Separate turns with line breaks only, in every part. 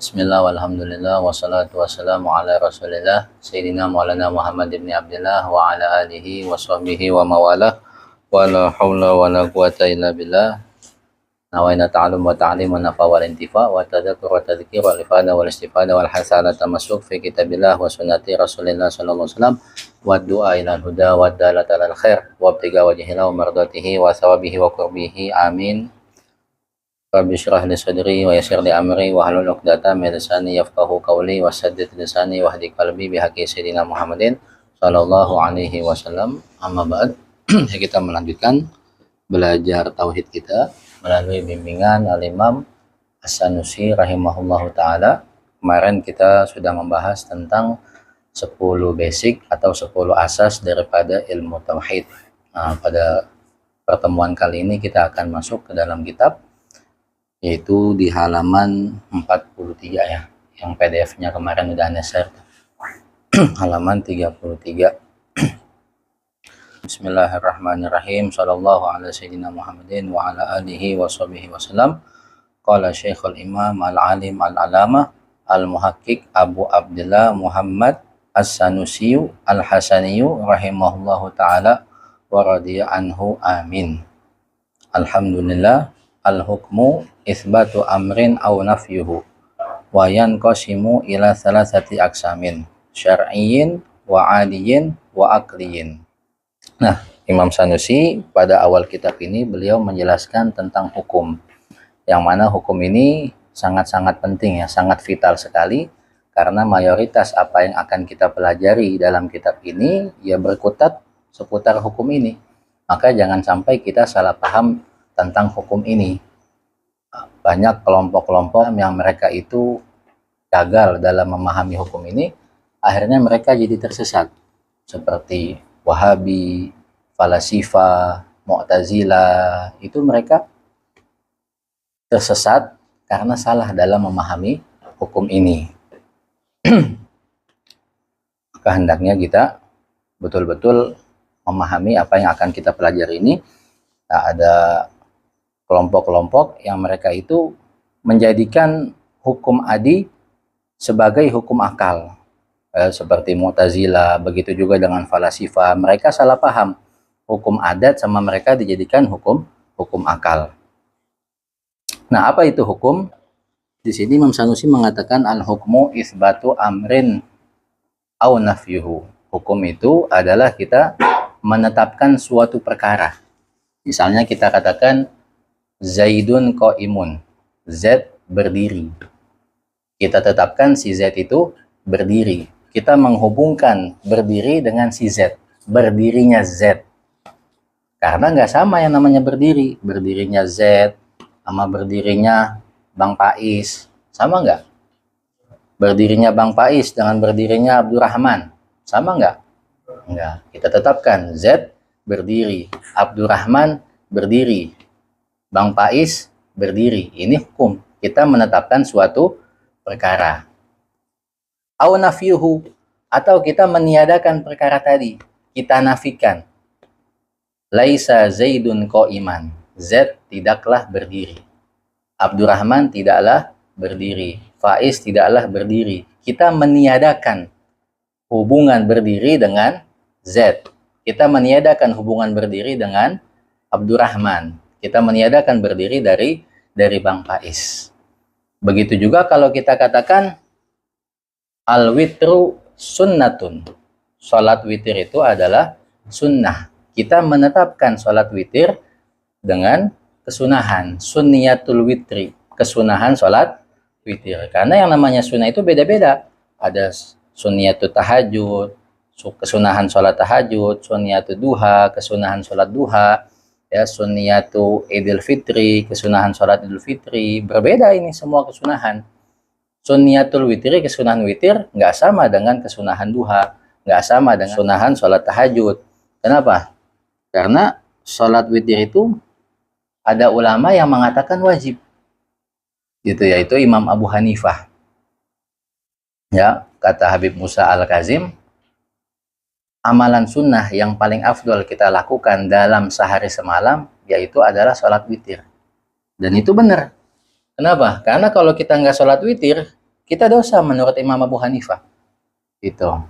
Bismillah walhamdulillah wassalatu wassalamu ala rasulillah Sayyidina Maulana Muhammad ibn Abdullah wa ala alihi wa sahbihi wa mawalah wa la hawla wa la quwata illa billah nawaina ta'alum wa ta'lim wa nafa wal intifa wa tadhakur wa tadhkir wal ifada wal istifada wal hasanah tamasuk fi kitabillah wa sunnati rasulillah sallallahu alaihi wasallam wa du'a ila huda wa dalata al khair wa ibtiga wajhillah wa mardatihi wa thawabihi wa qurbihi amin. Rabbi syrah li sadri wa yassir li amri wa hlul 'uqdatam min lisani yafqahu qawli wa saddid lisani wa hdi qalbi bi haqqi sayyidina Muhammadin sallallahu alaihi wasallam. Amma ba'd. Kita melanjutkan belajar tauhid kita melalui bimbingan Al-Imam As-Sanusi rahimahullahu taala. Kemarin kita sudah membahas tentang 10 basic atau 10 asas daripada ilmu tauhid. Nah, pada pertemuan kali ini kita akan masuk ke dalam kitab, yaitu di halaman 43 ya, yang PDF-nya kemarin udah Anda share. Halaman 33. Bismillahirrahmanirrahim. Sallallahu ala sayyidina Muhammadin wa ala alihi wa sahbihi wasallam. Qala Syekhul Imam Al-Alim Al-Alamah Al-Muhaqqiq Abu Abdullah Muhammad As-Sanusi Al-Hasani rahimahullahu ta'ala wa radiya anhu amin. Alhamdulillah. Al-hukmu isbatu amrin aw nafyuhu wa yanqasimu ila salasati aqsamin syar'iyyin wa 'adiyyin wa aqliyyin. Nah, Imam Sanusi pada awal kitab ini beliau menjelaskan tentang hukum, yang mana hukum ini sangat-sangat penting ya, sangat vital sekali, karena mayoritas apa yang akan kita pelajari dalam kitab ini ya berkutat seputar hukum ini. Maka jangan sampai kita salah paham tentang hukum ini. Banyak kelompok-kelompok yang mereka itu gagal dalam memahami hukum ini, akhirnya mereka jadi tersesat, seperti Wahabi, Falasifah, Mu'tazilah. Itu mereka tersesat karena salah dalam memahami hukum ini. Maka hendaknya kita betul-betul memahami apa yang akan kita pelajari ini. Nah, ada kelompok-kelompok yang mereka itu menjadikan hukum adi sebagai hukum akal, seperti Mu'tazilah, begitu juga dengan Falasifah. Mereka salah paham, hukum adat sama mereka dijadikan hukum akal. Nah, apa itu hukum? Di sini Imam Sanusi mengatakan al-hukmu isbatu amrin au nafyuhu. Hukum itu adalah kita menetapkan suatu perkara. Misalnya kita katakan Zaidun qa'imun, Z berdiri. Kita tetapkan si Z itu berdiri. Kita menghubungkan berdiri dengan si Z, berdirinya Z. Karena nggak sama yang namanya berdiri. Berdirinya Z sama berdirinya Bang Pais, sama nggak? Berdirinya Bang Pais dengan berdirinya Abdurrahman, sama nggak? Nggak. Kita tetapkan Z berdiri, Abdurrahman berdiri, Bang Pais berdiri. Ini hukum. Kita menetapkan suatu perkara. Au nafyuhu, atau kita meniadakan perkara tadi. Kita nafikan. Laisa Zaidun qa'iman. Z tidaklah berdiri. Abdurrahman tidaklah berdiri. Faiz tidaklah berdiri. Kita meniadakan hubungan berdiri dengan Z. Kita meniadakan hubungan berdiri dengan Abdurrahman. Kita meniadakan berdiri dari Bang Pais. Begitu juga kalau kita katakan al-witru sunnatun. Salat witir itu adalah sunnah. Kita menetapkan salat witir dengan kesunahan. Sunniyatul witri. Kesunahan salat witir. Karena yang namanya sunnah itu beda-beda. Ada sunniyatul tahajud, kesunahan salat tahajud, sunniyatul duha, kesunahan salat duha. Ya, sunniyatu Idul Fitri, kesunahan sholat Idul Fitri, berbeda ini semua kesunahan. Sunniyatul witri, kesunahan witir, nggak sama dengan kesunahan duha, nggak sama dengan kesunahan sholat tahajud. Kenapa? Karena sholat witir itu ada ulama yang mengatakan wajib, gitu, yaitu Imam Abu Hanifah. Ya, kata Habib Musa Al-Kazim, amalan sunnah yang paling afdol kita lakukan dalam sehari semalam yaitu adalah sholat witir. Dan itu benar. Kenapa? Karena kalau kita nggak sholat witir, kita dosa menurut Imam Abu Hanifah. Itu.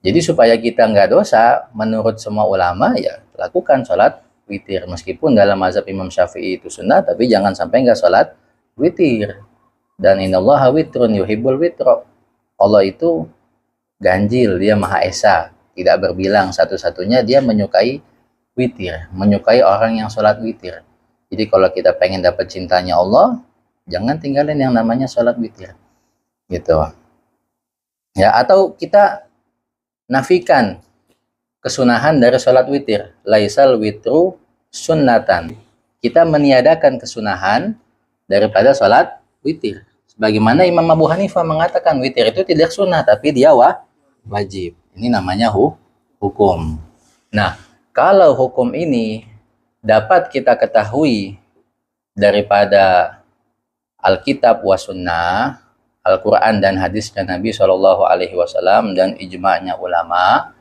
Jadi supaya kita nggak dosa, menurut semua ulama ya lakukan sholat witir. Meskipun dalam mazhab Imam Syafi'i itu sunnah, tapi jangan sampai nggak sholat witir. Dan innallaha witrun yuhibbul witro. Allah itu ganjil, dia Maha Esa, tidak berbilang, satu-satunya dia menyukai witir, menyukai orang yang sholat witir. Jadi kalau kita pengen dapat cintanya Allah, jangan tinggalin yang namanya sholat witir. Gitu. Ya, atau kita nafikan kesunahan dari sholat witir. Laisal witru sunnatan. Kita meniadakan kesunahan daripada sholat witir. Sebagaimana Imam Abu Hanifah mengatakan witir itu tidak sunnah, tapi dia wajib. Ini namanya hukum. Nah, kalau hukum ini dapat kita ketahui daripada Alkitab wa sunnah, Al-Quran dan hadisnya Nabi SAW dan ijma'nya ulama,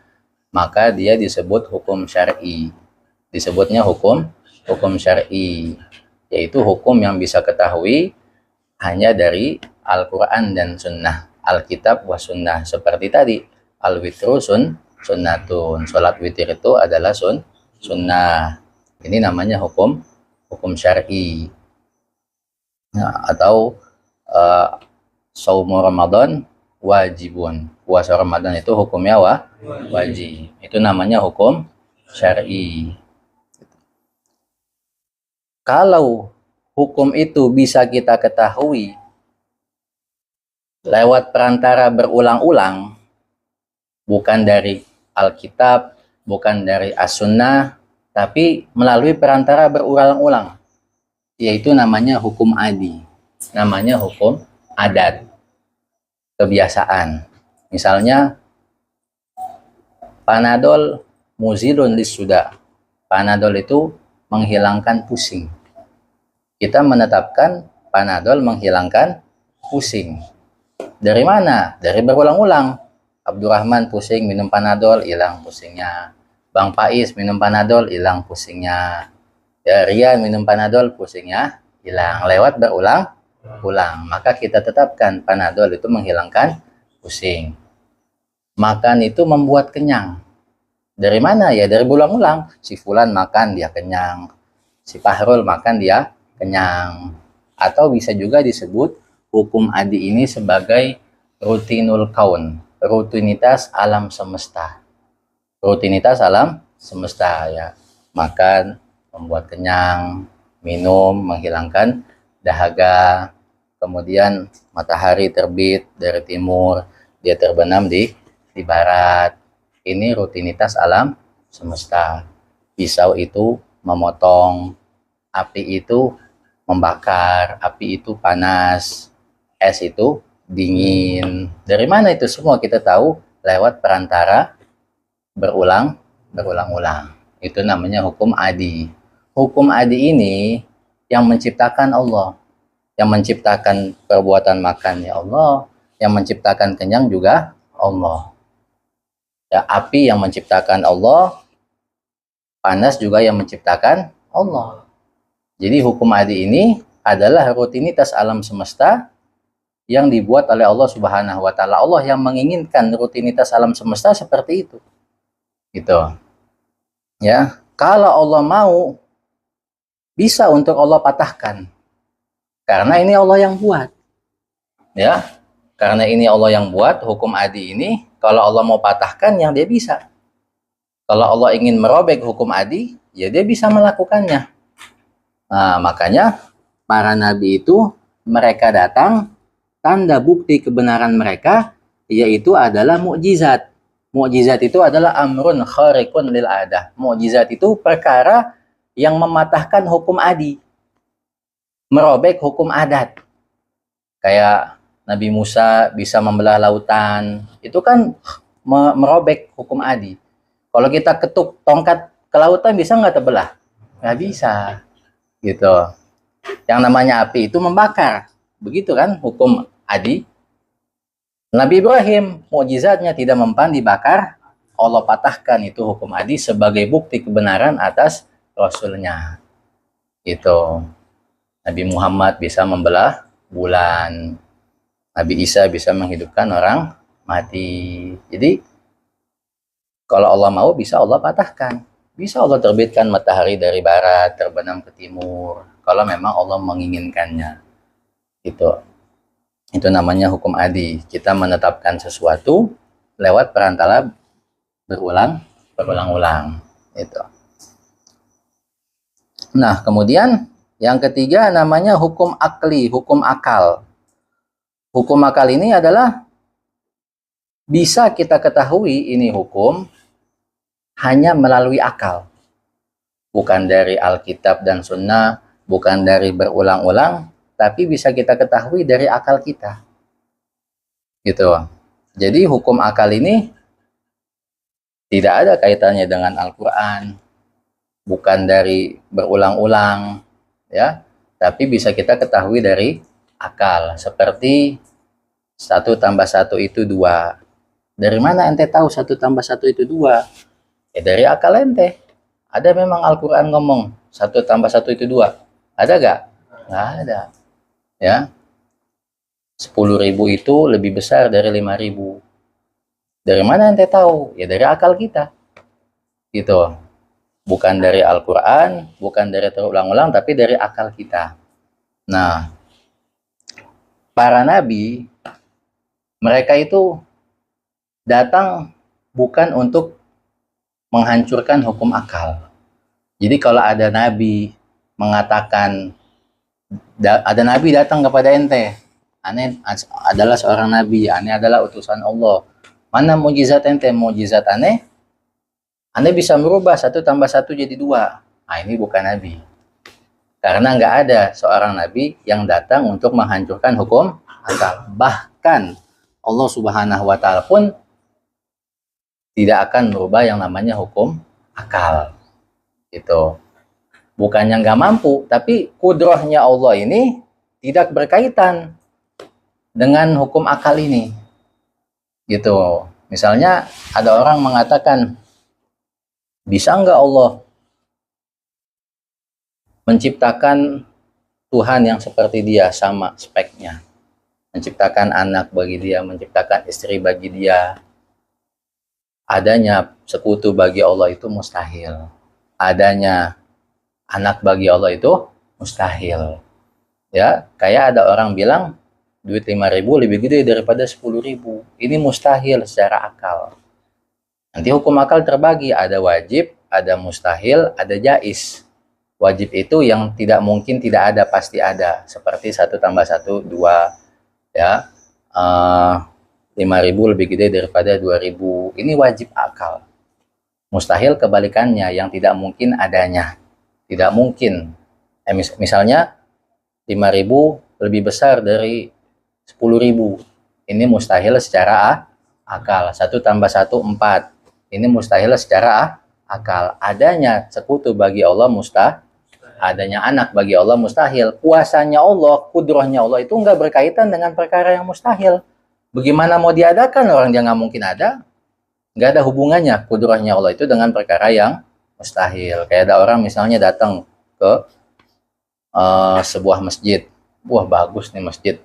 maka dia disebut hukum syar'i. Disebutnya hukum syar'i, yaitu hukum yang bisa ketahui hanya dari Al-Quran dan sunnah, Alkitab wa sunnah. Seperti tadi, al-witru sunnatun, sholat witir itu adalah sunnah. Ini namanya hukum syar'i. Nah, atau saumu Ramadan wajibun. Puasa Ramadan itu hukumnya wajib. Itu namanya hukum syar'i. Kalau hukum itu bisa kita ketahui lewat perantara berulang-ulang, bukan dari Alkitab, bukan dari As-Sunnah, tapi melalui perantara berulang-ulang, yaitu namanya hukum adi. Namanya hukum adat, kebiasaan. Misalnya Panadol muzilun lis-suda. Panadol itu menghilangkan pusing. Kita menetapkan Panadol menghilangkan pusing. Dari mana? Dari berulang-ulang. Abdurrahman pusing, minum Panadol, hilang pusingnya. Bang Pais minum Panadol, hilang pusingnya. Ya, Rian minum Panadol, pusingnya hilang. Lewat berulang-ulang. Maka kita tetapkan Panadol itu menghilangkan pusing. Makan itu membuat kenyang. Dari mana? Ya dari berulang-ulang. Si Fulan makan dia kenyang, si Fahrul makan dia kenyang. Atau bisa juga disebut hukum adi ini sebagai rutinul kaun, rutinitas alam semesta. Rutinitas alam semesta, ya. Makan membuat kenyang, minum menghilangkan dahaga. Kemudian matahari terbit dari timur, dia terbenam di barat. Ini rutinitas alam semesta. Pisau itu memotong, api itu membakar, api itu panas, es itu dingin. Dari mana itu semua kita tahu? Lewat perantara berulang-ulang. Itu namanya hukum adi. Hukum adi ini yang menciptakan Allah. Yang menciptakan perbuatan makan ya Allah, yang menciptakan kenyang juga Allah. Ya, api yang menciptakan Allah, panas juga yang menciptakan Allah. Jadi hukum adi ini adalah rutinitas alam semesta yang dibuat oleh Allah Subhanahu wa taala. Allah yang menginginkan rutinitas alam semesta seperti itu. Gitu. Ya, kalau Allah mau bisa untuk Allah patahkan. Karena ini Allah yang buat. Ya. Karena ini Allah yang buat hukum adi ini, kalau Allah mau patahkan yang dia bisa. Kalau Allah ingin merobek hukum adi, ya dia bisa melakukannya. Nah, makanya para nabi itu mereka datang, tanda bukti kebenaran mereka yaitu adalah mukjizat. Mukjizat itu adalah amrun khariqun lil adah. Mukjizat itu perkara yang mematahkan hukum adi, merobek hukum adat. Kayak Nabi Musa bisa membelah lautan, itu kan merobek hukum adi. Kalau kita ketuk tongkat ke lautan bisa nggak terbelah? Nggak bisa. Gitu. Yang namanya api itu membakar. Begitu kan hukum adi. Nabi Ibrahim, mukjizatnya tidak mempan dibakar, Allah patahkan itu hukum adi sebagai bukti kebenaran atas Rasulnya. Gitu. Nabi Muhammad bisa membelah bulan. Nabi Isa bisa menghidupkan orang mati. Jadi kalau Allah mau bisa Allah patahkan. Bisa Allah terbitkan matahari dari barat, terbenam ke timur. Kalau memang Allah menginginkannya. Itu namanya hukum adi. Kita menetapkan sesuatu lewat perantara berulang-ulang. Itu. Nah, kemudian yang ketiga namanya hukum akli, hukum akal. Hukum akal ini adalah bisa kita ketahui ini hukum hanya melalui akal. Bukan dari Alkitab dan Sunnah, bukan dari berulang-ulang, tapi bisa kita ketahui dari akal kita. Gitu. Jadi hukum akal ini tidak ada kaitannya dengan Al-Quran, bukan dari berulang-ulang, ya, tapi bisa kita ketahui dari akal. Seperti 1 tambah 1 itu 2. Dari mana ente tahu 1 tambah 1 itu 2? Ya dari akal ente. Ada memang Al-Quran ngomong 1 tambah 1 itu 2. Ada gak? Nggak ada. Ya. 10.000 itu lebih besar dari 5.000. Dari mana ente tahu? Ya dari akal kita. Gitu. Bukan dari Al-Quran, bukan dari terulang-ulang, tapi dari akal kita. Nah, para nabi, mereka itu datang bukan untuk menghancurkan hukum akal. Jadi kalau ada nabi mengatakan, ada nabi datang kepada ente, aneh adalah seorang nabi, aneh adalah utusan Allah. Mana mujizat ente? Mujizat aneh bisa merubah 1 tambah 1 jadi 2. Nah, ini bukan nabi. Karena nggak ada seorang nabi yang datang untuk menghancurkan hukum akal. Bahkan Allah Subhanahu wa Ta'ala pun tidak akan merubah yang namanya hukum akal. Gitu. Bukannya nggak mampu, tapi kudrohnya Allah ini tidak berkaitan dengan hukum akal ini. Gitu. Misalnya ada orang mengatakan, bisa nggak Allah menciptakan Tuhan yang seperti dia, sama speknya? Menciptakan anak bagi dia, menciptakan istri bagi dia. Adanya sekutu bagi Allah itu mustahil. Adanya anak bagi Allah itu mustahil. Ya, kayak ada orang bilang, duit 5.000 lebih gede daripada 10.000. Ini mustahil secara akal. Nanti hukum akal terbagi, ada wajib, ada mustahil, ada jais. Wajib itu yang tidak mungkin tidak ada, pasti ada. Seperti 1 tambah 1, 2. Ya, 5.000 lebih gede daripada 2.000. Ini wajib akal. Mustahil kebalikannya, yang tidak mungkin adanya. Tidak mungkin. Misalnya 5.000 lebih besar dari 10.000. Ini mustahil secara akal. 1 tambah 1, 4. Ini mustahil secara akal. Adanya sekutu bagi Allah mustahil. Adanya anak bagi Allah mustahil. Kuasanya Allah, kudrohnya Allah itu nggak berkaitan dengan perkara yang mustahil. Bagaimana mau diadakan? Orang dia nggak mungkin ada. Nggak ada hubungannya kudrohnya Allah itu dengan perkara yang mustahil. Kayak ada orang misalnya datang ke sebuah masjid. Wah, bagus nih masjid.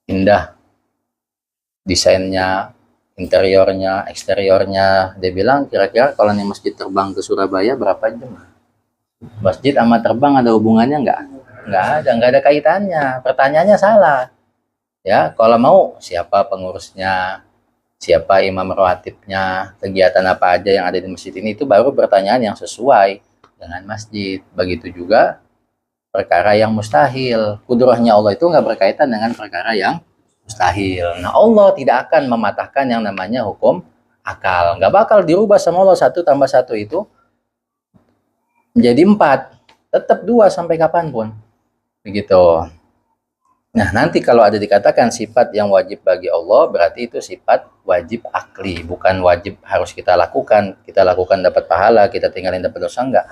Indah. Desainnya, interiornya, eksteriornya. Dia bilang, kira-kira kalau nih masjid terbang ke Surabaya berapa jam? Masjid sama terbang ada hubungannya nggak? Nggak ada kaitannya. Pertanyaannya salah. Ya, kalau mau siapa pengurusnya, siapa imam rawatibnya, kegiatan apa aja yang ada di masjid ini, itu baru pertanyaan yang sesuai dengan masjid. Begitu juga perkara yang mustahil. Kudrohnya Allah itu nggak berkaitan dengan perkara yang mustahil. Nah, Allah tidak akan mematahkan yang namanya hukum akal. Nggak bakal dirubah sama Allah 1 tambah 1 itu menjadi 4. Tetap 2 sampai kapanpun. Begitu. Nah, nanti kalau ada dikatakan sifat yang wajib bagi Allah, berarti itu sifat wajib akli. Bukan wajib harus kita lakukan. Kita lakukan dapat pahala, kita tinggalin dapat dosa, enggak.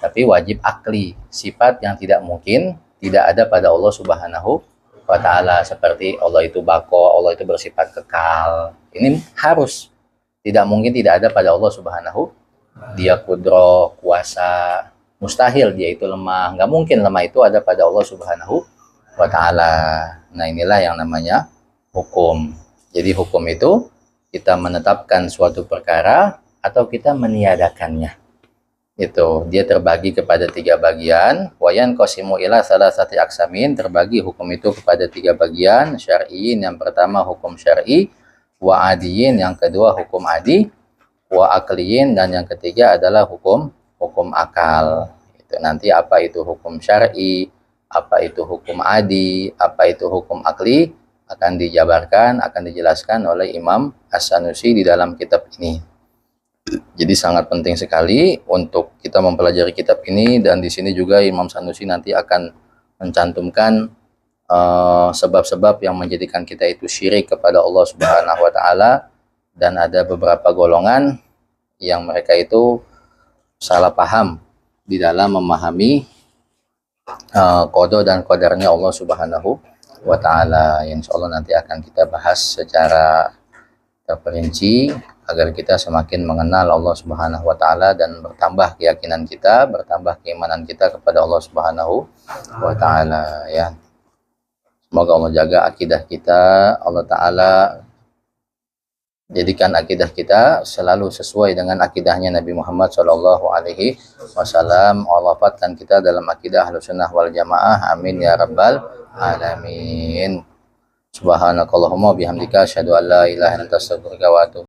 Tapi wajib akli. Sifat yang tidak mungkin tidak ada pada Allah Subhanahu wa Ta'ala. Seperti Allah itu bako, Allah itu bersifat kekal. Ini harus. Tidak mungkin tidak ada pada Allah Subhanahu. Dia kudro, kuasa. Mustahil dia itu lemah. Nggak mungkin lemah itu ada pada Allah Subhanahu wa Ta'ala. Nah, inilah yang namanya hukum. Jadi hukum itu kita menetapkan suatu perkara atau kita meniadakannya. Itu dia terbagi kepada 3 bagian. Wayan qasimu ila salasati aksamin, terbagi hukum itu kepada 3 bagian. Syar'iyin, yang pertama hukum syar'i, wa adiyin, yang kedua hukum adi, wa akliyin, dan yang ketiga adalah hukum akal. Itu nanti apa itu hukum syar'i, apa itu hukum adi, apa itu hukum akli, akan dijabarkan, akan dijelaskan oleh Imam As-Sanusi di dalam kitab ini. Jadi sangat penting sekali untuk kita mempelajari kitab ini, dan di sini juga Imam Sanusi nanti akan mencantumkan sebab-sebab yang menjadikan kita itu syirik kepada Allah Subhanahu wa taala, dan ada beberapa golongan yang mereka itu salah paham di dalam memahami qada dan qadarnya Allah Subhanahu wa taala. Insyaallah nanti akan kita bahas secara terperinci agar kita semakin mengenal Allah Subhanahu wa taala dan bertambah keyakinan kita, bertambah keimanan kita kepada Allah Subhanahu wa taala, ya. Semoga Allah jaga akidah kita, Allah taala jadikan akidah kita selalu sesuai dengan akidahnya Nabi Muhammad sallallahu alaihi wasallam. Allah wafatkan kita dalam akidah Ahlussunnah wal Jamaah. Amin ya rabbal alamin. Subhanakallahumma bihamdika asyhadu an la ilaha illa anta astaghfiruka wa atubu